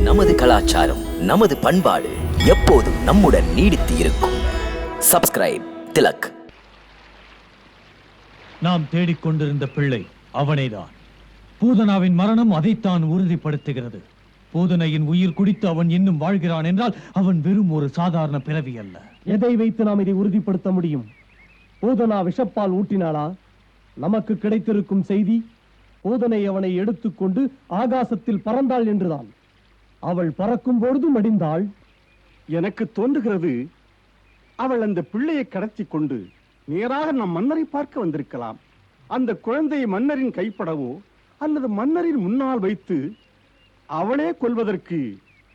நமது கலாச்சாரம், நமது பண்பாடு எப்போதும் நம்முடன் நீடித்து இருக்கும். சப்ஸ்கிரைப் திலக். நாம் தேடிக்கொண்டிருந்த பிள்ளை அவனேதான். பூதனாவின் மரணம் அதைத்தான் உறுதிப்படுத்துகிறது. பூதனையின் உயிர் குடித்து அவன் இன்னும் வாழ்கிறான் என்றால் அவன் வெறும் ஒரு சாதாரண பிறவி அல்ல. எதை வைத்து நாம் இதை உறுதிப்படுத்த முடியும்? பூதனா விஷப்பால் ஊட்டினாளா? நமக்கு கிடைத்திருக்கும் செய்தி பூதனை அவனை எடுத்துக்கொண்டு ஆகாசத்தில் பறந்தாள் என்றுதான். அவள் பறக்கும் பொழுது மடிந்தாள். எனக்கு தோன்றுகிறது அவள் அந்த பிள்ளையை கடத்தி கொண்டு நேராக நம் மன்னரை பார்க்க வந்திருக்கலாம். அந்த குழந்தையை மன்னரின் கைப்படவோ அல்லது மன்னரின் முன்னால் வைத்து அவளே கொல்வதற்கு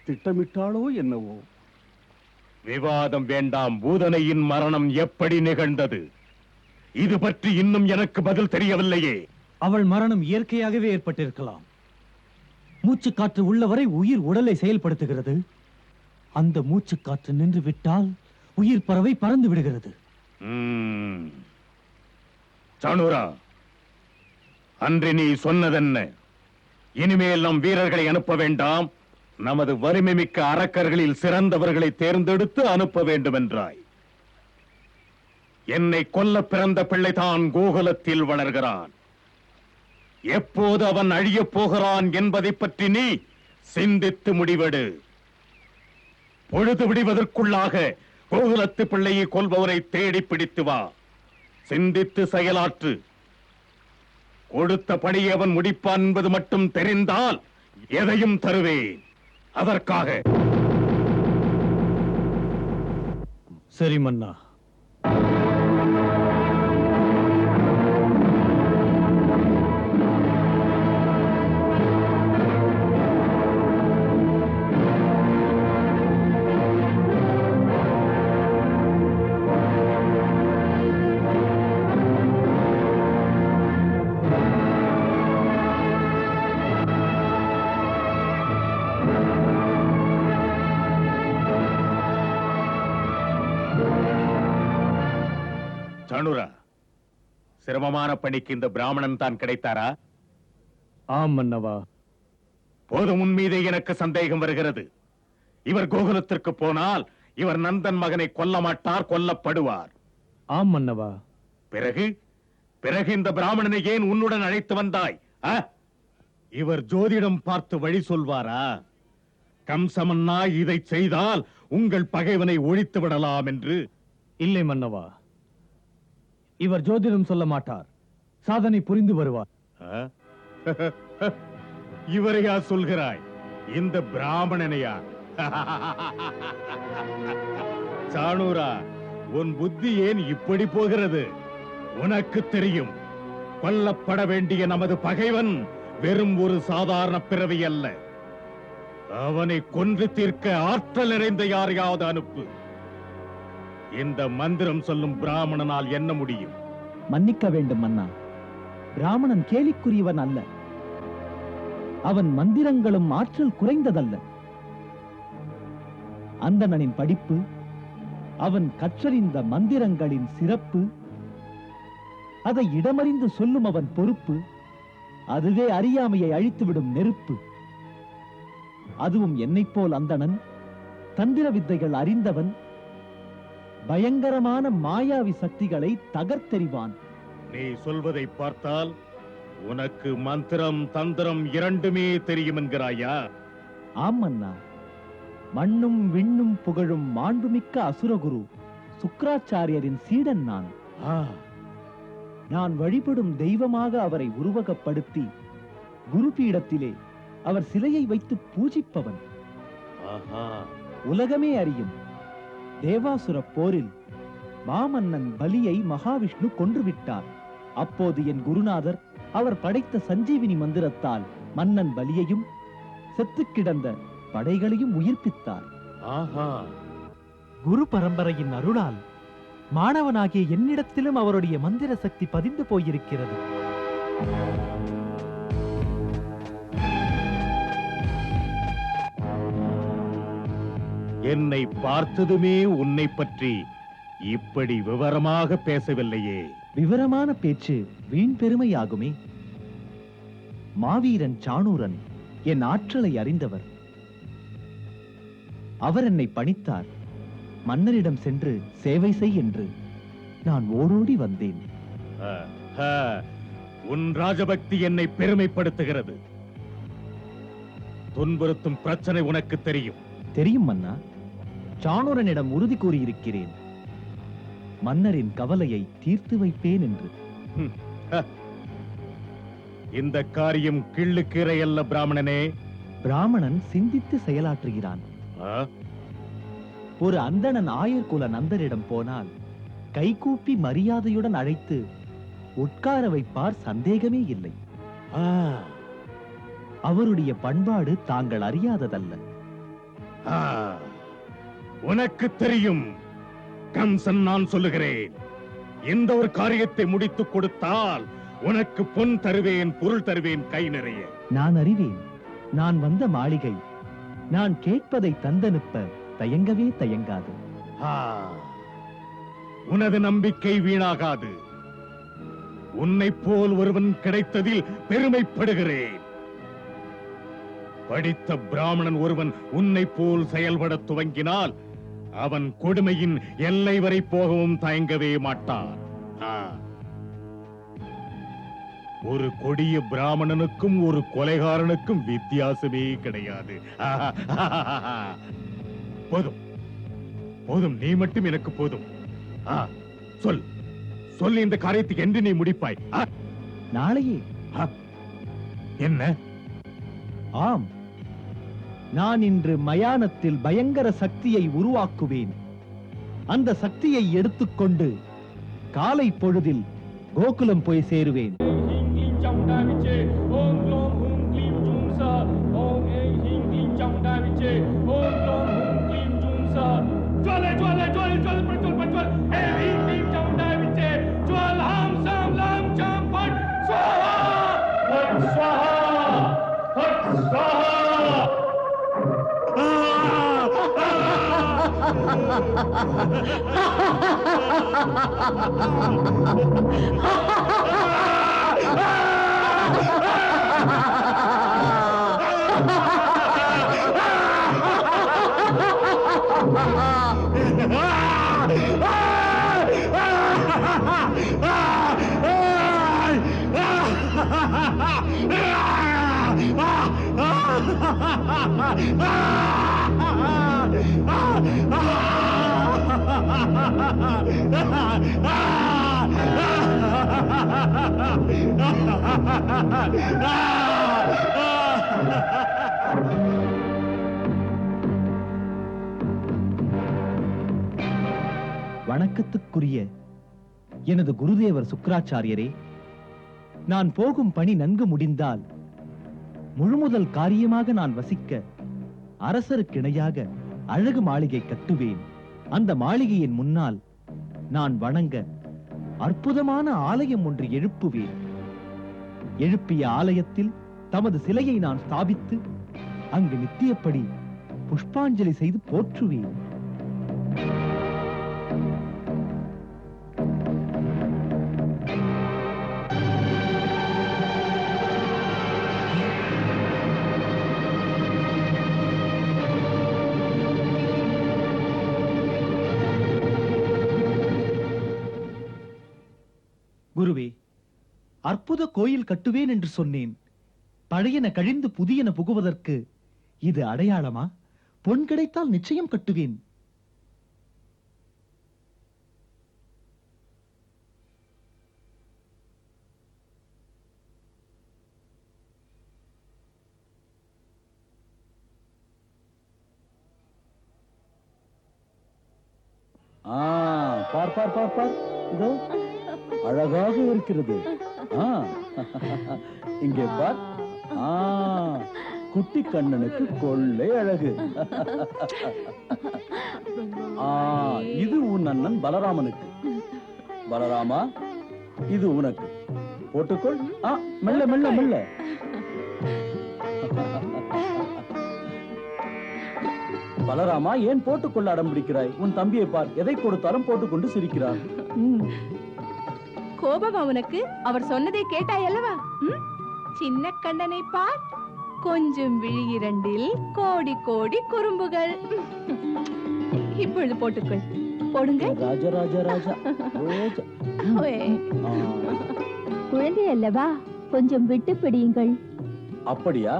திட்டமிட்டாளோ என்னவோ. விவாதம் வேண்டாம். பூதனையின் மரணம் எப்படி நிகழ்ந்தது? இது பற்றி இன்னும் எனக்கு பதில் தெரியவில்லையே. அவள் மரணம் இயற்கையாகவே ஏற்பட்டிருக்கலாம். மூச்சுக்காற்று உள்ளவரை உயிர் உடலை செயல்படுத்துகிறது. அந்த மூச்சுக்காற்று நின்று விட்டால் உயிர் பறவை பறந்து விடுகிறது. சாணூரா, அன்று நீ சொன்னதென்ன? இனிமேல் நம் வீரர்களை அனுப்ப வேண்டாம், நமது வலிமை மிக்க அரக்கர்களில் சிறந்தவர்களை தேர்ந்தெடுத்து அனுப்ப வேண்டும் என்றாய். என்னை கொல்ல பிறந்த பிள்ளைதான் கோகுலத்தில் வளர்கிறான். எப்போது அவன் அழியப் போகிறான் என்பதை பற்றி நீ சிந்தித்து முடிவெடு. பொழுது விடுவதற்குள்ளாக கோகுலத்து பிள்ளையை கொல்பவரை தேடி பிடித்து வா. சிந்தித்து செயலாற்று. கொடுத்த பணியை அவன் முடிப்பான் என்பது மட்டும் தெரிந்தால் எதையும் தருவேன். அதற்காக. சரி மன்னா. சாணூரா, சிரமமான பணிக்கு இந்த பிராமணன் தான் கிடைத்தாரா? ஆம் மன்னவா. போதும், உன் மீதே எனக்கு சந்தேகம் வருகிறது. இவர் கோகுலத்திற்கு போனால் இவர் நந்தன் மகனை கொல்ல மாட்டார், கொல்லப்படுவார். ஆம் மன்னவா. பிறகு பிறகு இந்த பிராமணனை ஏன் உன்னுடன் அழைத்து வந்தாய்? இவர் ஜோதிடம் பார்த்து வழி சொல்வாரா? கம்சமன்னா இதை செய்தால் உங்கள் பகைவனை ஒழித்து விடலாம் என்று. இல்லை மன்னவா, இவர் ஜோதிடம் சொல்ல மாட்டார், சாதனை புரிந்து வருவார். இவரையா சொல்கிறாய்? இந்த பிராமணனையா? சாணூரா, உன் புத்தி ஏன் இப்படி போகிறது? உனக்கு தெரியும், கொல்லப்பட வேண்டிய நமது பகைவன் வெறும் ஒரு சாதாரண பிறவி அல்ல. அவனை கொன்று தீர்க்க ஆற்றல் நிறைந்த யாரையாவது அனுப்பு. இந்த மந்திரம் சொல்லும் பிராமணனால் என்ன முடியும்? மன்னிக்க வேண்டும் மன்னா, பிராமணன் கேலிக்குரியவன் அல்ல. அவன் மந்திரங்களும் ஆற்றல் குறைந்ததல்ல. அந்தணனின் படிப்பு, அவன் கற்றறிந்த மந்திரங்களின் சிறப்பு, அதை இடமறிந்து சொல்லும் அவன் பொறுப்பு, அதுவே அறியாமையை அழித்துவிடும் நெருப்பு. அதுவும் என்னைப் போல் அந்தணன், தந்திர வித்தைகள் அறிந்தவன், பயங்கரமான மாயாவி சக்திகளை தகர்த்தெறிவான். நீ சொல்வதை பார்த்தால் உனக்கு மந்திரம் தந்திரம் இரண்டுமே தெரியும் என்கிறாயா? ஆம் அண்ணா, மண்ணும் விண்ணும் புகழும் மாண்புமிக்க அசுரகுரு சுக்ராச்சாரியரின் சீடன் நான். நான் வழிபடும் தெய்வமாக அவரை உருவகப்படுத்தி குருபீடத்திலே அவர் சிலையை வைத்து பூஜிப்பவன். உலகமே அறியும், தேவாசுர போரில் மாமன்னன் பலியை மகாவிஷ்ணு கொன்றுவிட்டார். அப்போது என் குருநாதர் அவர் படைத்த சஞ்சீவினி மந்திரத்தால் மன்னன் பலியையும் செத்து கிடந்த படைகளையும் உயிர்ப்பித்தார். குரு பரம்பரையின் அருளால் மாணவனாகிய என்னிடத்திலும் அவருடைய மந்திர சக்தி பதிந்து போயிருக்கிறது. என்னை பார்த்ததுமே உன்னை பற்றி இப்படி விவரமாக பேசவில்லையே. விவரமான பேச்சு வீண் பெருமையாகுமே. மாவீரன் சாணூரன் என் ஆற்றலை அறிந்தவர். அவர் என்னை பணித்தார். மன்னரிடம் சென்று சேவை செய் என்று நான் ஓடோடி வந்தேன். உன் ராஜபக்தி என்னை பெருமைப்படுத்துகிறது. துன்புறுத்தும் பிரச்சனை உனக்கு தெரியும். தெரியும் மன்னா. சாணூரனிடம் உறுதி கூறியிருக்கிறேன், மன்னரின் கவலையை தீர்த்து வைப்பேன் என்று. இந்த காரியம் கிள்ளுக்கீரை அல்ல பிராமணனே. பிராமணன் சிந்தித்து செயலாற்றுகிறான். ஒரு அந்தணன் ஆயர்குல நந்தரிடம் போனால் கைகூப்பி மரியாதையுடன் அழைத்து உட்கார வைப்பார், சந்தேகமே இல்லை. அவருடைய பண்பாடு தாங்கள் அறியாததல்ல. உனக்கு தெரியும். கம்சன் நான் சொல்லுகிறேன், எந்த ஒரு காரியத்தை முடித்துக் கொடுத்தால் உனக்கு பொன் தருவேன், பொருள் தருவேன் கை நிறைய. நான் அறிவேன். நான் வந்த மாளிகை நான் கேட்பதை தந்தனுப்ப தயங்கவே தயங்காது. உனது நம்பிக்கை வீணாகாது. உன்னை போல் ஒருவன் கிடைத்ததில் பெருமைப்படுகிறேன். படித்த பிராமணன் ஒருவன் உன்னை போல் செயல்பட துவங்கினால் அவன் கொடுமையின் எல்லை வரை போகவும் தயங்கவே மாட்டான். ஒரு கொடிய பிராமணனுக்கும் ஒரு கொலைகாரனுக்கும் வித்தியாசமே கிடையாது. போதும் போதும், நீ மட்டும் எனக்கு போதும். சொல் சொல், இந்த காரியத்துக்கு என்று நீ முடிப்பாய். நாளையே. என்ன? ஆம், நான் இன்று மயானத்தில் பயங்கர சக்தியை உருவாக்குவேன். அந்த சக்தியை எடுத்துக்கொண்டு காலை பொழுதில் கோகுலம் போய் சேருவேன். வணக்கத்துக்குரிய எனது குருதேவர் சுக்கிராச்சாரியரே, நான் போகும் பணி நன்கு முடிந்தால் முழுமுதல் காரியமாக நான் வசிக்க அரசருக்கு இணையாக அழகு மாளிகை கட்டுவேன். அந்த மாளிகையின் முன்னால் நான் வணங்க அற்புதமான ஆலயம் ஒன்று எழுப்புவேன். எழுப்பிய ஆலயத்தில் தமது சிலையை நான் ஸ்தாபித்து அங்கு நித்தியப்படி புஷ்பாஞ்சலி செய்து போற்றுவேன். குருவே, அற்புத கோயில் கட்டுவேன் என்று சொன்னேன். பழையன கழிந்து புதியன புகுவதற்கு இது அடையாளமா? பொன் கிடைத்தால் நிச்சயம் கட்டுவேன். பார் பார் பார் பார், இதோ அழகாக இருக்கிறது. இங்கே பார். குட்டி கண்ணனுக்கு கொள்ளை அழகு. இது உன் அண்ணன் பலராமனுக்கு. பலராமா, இது உனக்கு. போட்டுக்கொள். மெல்ல மெல்ல மெல்ல. பலராமா, ஏன் போட்டுக்கொள்ள அடம் பிடிக்கிறாய்? உன் தம்பியை பார், எதை கொடுத்தாலும் போட்டுக்கொண்டு சிரிக்கிறார். கோபம் அவனுக்கு. அவர் சொன்னதை கேட்டாய் அல்லவா? சின்ன கண்ணனை பார், கொஞ்சம் விழி இரண்டில் கோடி கோடி குறும்புகள். இப்பொழுது போட்டுக்கொள். போடுங்க. ராஜா ராஜா ராஜா ரோஜா. ஓயே. குழந்தை அல்லவா, கொஞ்சம் விட்டு பிடியுங்கள். அப்படியா?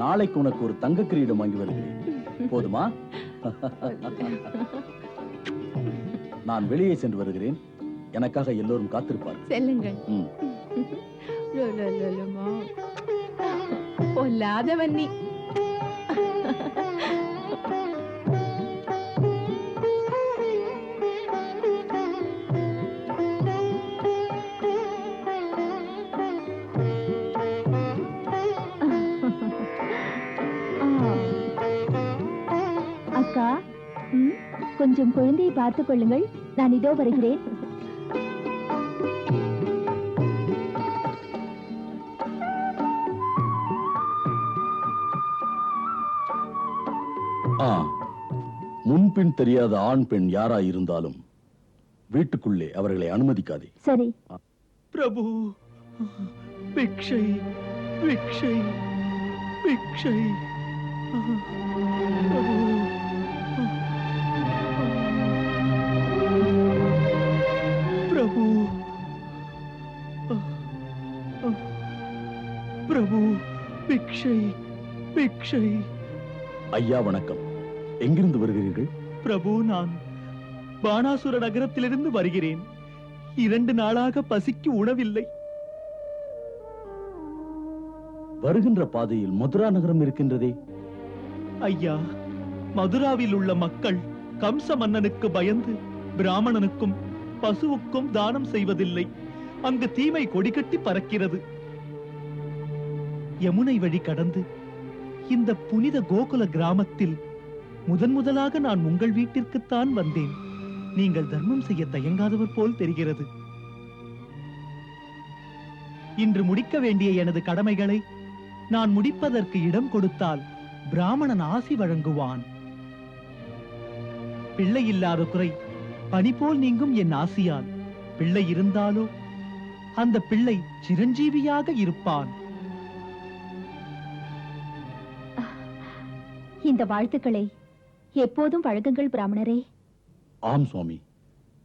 நாளைக்கு உனக்கு ஒரு தங்க கிரீடம் வாங்கி வருகிறேன். போதுமா? நான் வெளியே சென்று வருகிறேன். எனக்காக எல்லோரும் காத்திருப்பார்கள். செல்லுங்கள். ம். லோலோலோலோமா. பொல்லாதவன் நீ. அக்கா, கொஞ்சம் குழந்தையை பார்த்துக் கொள்ளுங்கள். நான் இதோ வருகிறேன். முன்பின் தெரியாத ஆண் பெண் யாரா இருந்தாலும் வீட்டுக்குள்ளே அவர்களை அனுமதிக்காதே. சரி. பிரபு, பிக்ஷை பிக்ஷை பிக்ஷை. பிரபு, பிரபு, பிரபு, பிக்ஷை பிக்ஷை. ஐயா வணக்கம். எங்கிருந்து வருகிறீர்கள்? பிரபு, நான் பானாசுர நகரத்திலிருந்து வருகிறேன். 2 நாளாக பசிக்கு உணவில்லை. வருகின்ற பாதையில் மதுரா நகரம் இருக்கின்றதே. ஐயா, மதுராவில் உள்ள மக்கள் கம்ச மன்னனுக்கு பயந்து பிராமணனுக்கும் பசுவுக்கும் தானம் செய்வதில்லை. அங்கு தீமை கொடிகட்டி பறக்கிறது. யமுனை வழி கடந்து இந்த புனித கோகுல கிராமத்தில் முதலாக நான் உங்கள் வீட்டிற்குத்தான் வந்தேன். நீங்கள் தர்மம் செய்ய தயங்காதவர் போல் தெரிகிறது. இன்று முடிக்க வேண்டிய எனது கடமைகளை நான் முடிப்பதற்கு இடம் கொடுத்தால் பிராமணன் ஆசி வழங்குவான். பிள்ளை இல்லாத குறை பனி போல் நீங்கும் என் ஆசியால். பிள்ளை இருந்தாலோ அந்த பிள்ளை சிரஞ்சீவியாக இருப்பான். இந்த வாழ்த்துக்களை எப்போதும் வழங்குங்கள் பிராமணரே. ஆம் சுவாமி.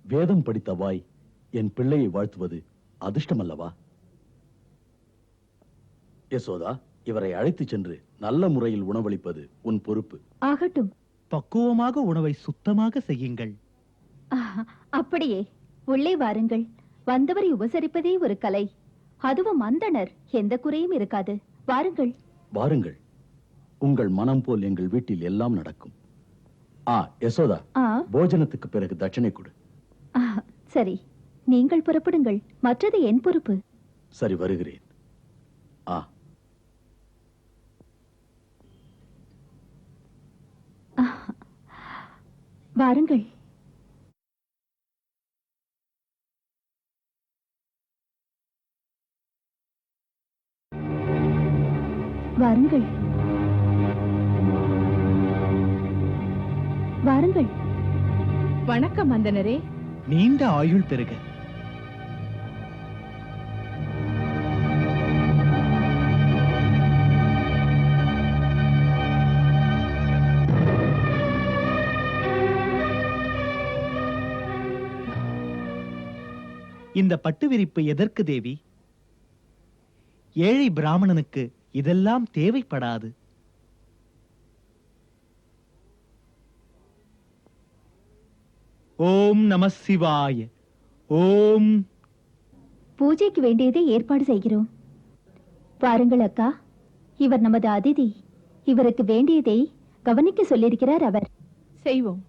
வேதம் படித்த வாய் என் பிள்ளையை வாழ்த்துவது அதிர்ஷ்டம் அல்லவா? யசோதா, இவரை அழைத்துச் சென்று நல்ல முறையில் உணவளிப்பது உன் பொறுப்பு. ஆகட்டும். பக்குவமாக உணவை சுத்தமாக செய்யுங்கள். அப்படியே. உள்ளே வாருங்கள். வந்தவரை உபசரிப்பதே ஒரு கலை. அதுவும் அந்தணர், எந்த குறையும் இருக்காது. வாருங்கள். வாருங்கள். உங்கள் மனம் போல் எங்கள் வீட்டில் எல்லாம் நடக்கும். யசோதா, போஜனத்துக்கு பிறகு தட்சணை கொடு. சரி, நீங்கள் புறப்படுங்கள். மற்றது என் பொறுப்பு. சரி, வருகிறேன். வாருங்கள். வாருங்கள். வாருங்கள். வணக்கம் அந்தனரே. நீண்ட ஆயுள் பெறுக. இந்த பட்டு விரிப்பு எதற்கு தேவி? ஏழை பிராமணனுக்கு இதெல்லாம் தேவைப்படாது. ஓம் நம சிவாய. ஓம். பூஜைக்கு வேண்டியதை ஏற்பாடு செய்கிறோம். வாருங்கள் அக்கா. இவர் நமது அதிதி. இவருக்கு வேண்டியதை கவனிக்க சொல்லியிருக்கிறார் அவர். செய்வோம்.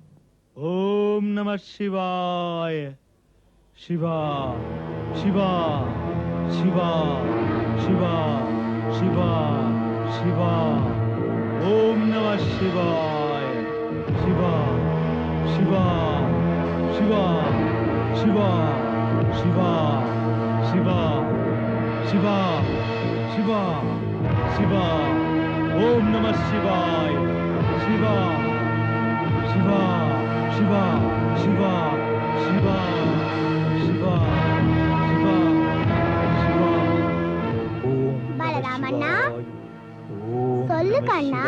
ஓம் நம சிவாய. சிவா சிவா சிவா சிவா சிவா சிவா. ஓம் நம சிவாய. சிவா சிவா சிவா சிவா சிவா சிவா சிவா சிவா சிவா. ஓம் நம சிவாய. சிவா சிவா சிவா சிவா சிவா சிவா சிவா சிவா. ஓம் பலராமண்ணா, ஓம் சொல்லு கண்ணா.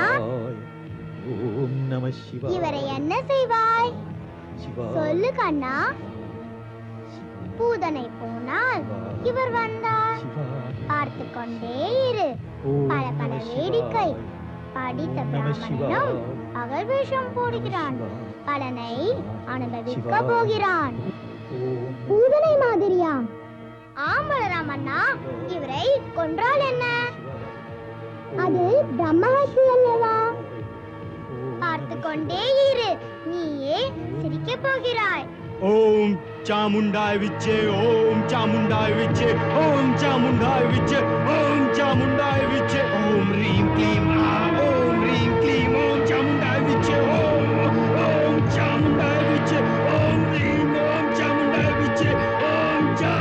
ஓம் நம சிவாய. இவரை என்ன செய்வாய்? சொல்லு கண்ணா. பூதனை போனால் இவர் வந்தார். பார்த்து கொண்டே இரு. பல பல வேடிக்கை. படித்த பிராமணனும் பகல் வேஷம் போடுகிறான். பலனை அனுபவிக்க போகிறான். பூதனை மாதிரியாம். ஆம்பளராம் அண்ணா. இவரை கொன்றால் என்ன? அது பிரம்மஹத்தி அல்லவா? பார்த்து கொண்டே இரு. நீயே சிரிக்க போகிறாய். ஓம் சாமுண்டாய் விச்சே, ஓம் சாமுண்டாய் விச்சே, ஓம் சாமுண்டாய் விச்சே, ஓம் சாமுண்டாய் விச்சே, ஓம் ரீம் க்ளீம் ஆ, ஓம் ரீம் க்ளீம், ஓம் சாமுண்டாய் விச்சே, ஓம் சாமுண்டாய் விச்சே, ஓம் ரீம், ஓம் சாமுண்டாய் விச்சே, ஓம் சா.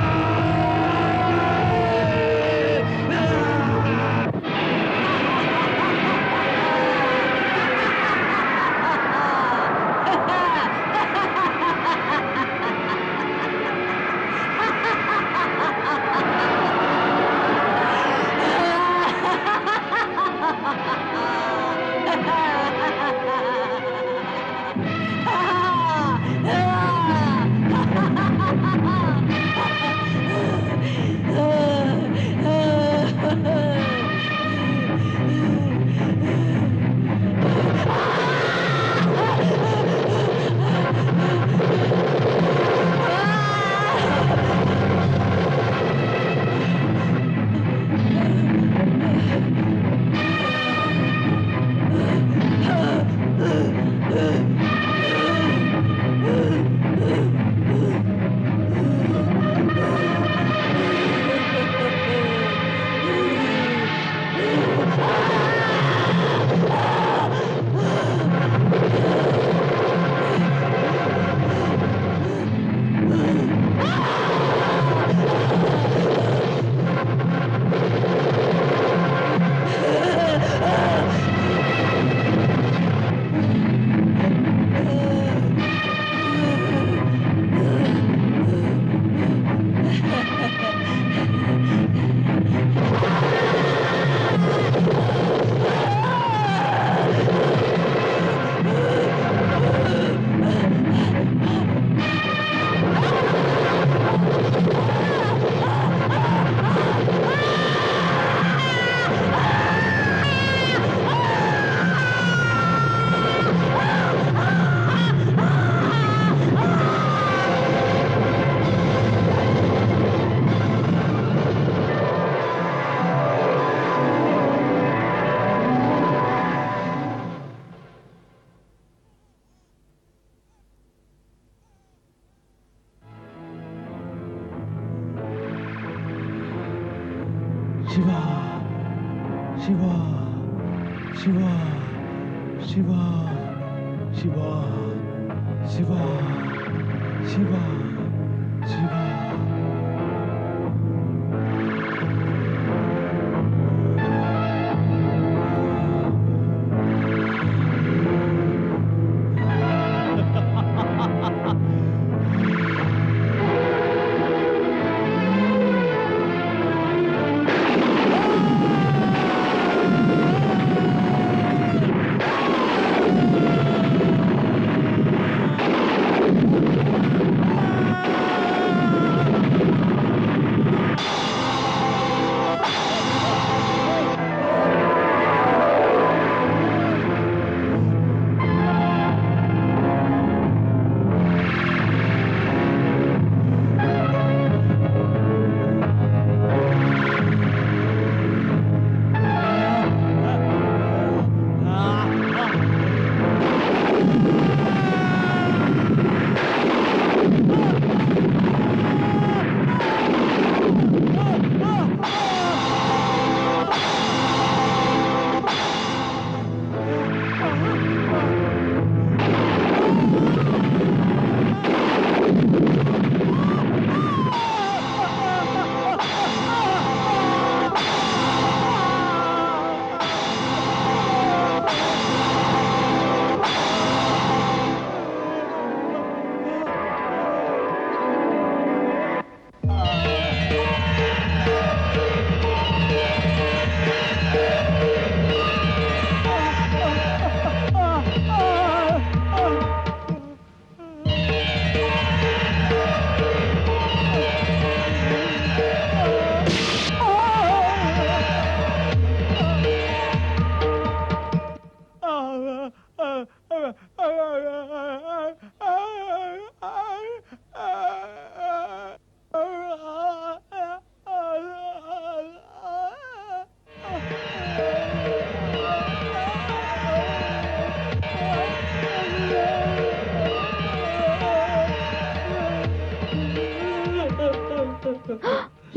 சிவா சிவா சிவா சிவா சிவா சிவா சிவா சிவா.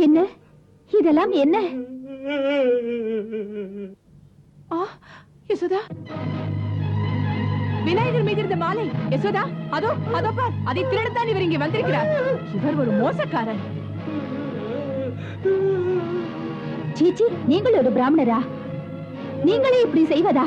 என்ன இதெல்லாம் என்ன? யசோதா, விநாயகர் மீது இருந்த மாலை. யசோதா, அதோ அதோ பார், அதை திருடத்தான் இவர் இங்கே வந்திருக்கிறார். இவர் ஒரு மோசக்காரன். சீச்சி, நீங்கள் ஒரு பிராமணரா? நீங்களே இப்படி செய்வதா?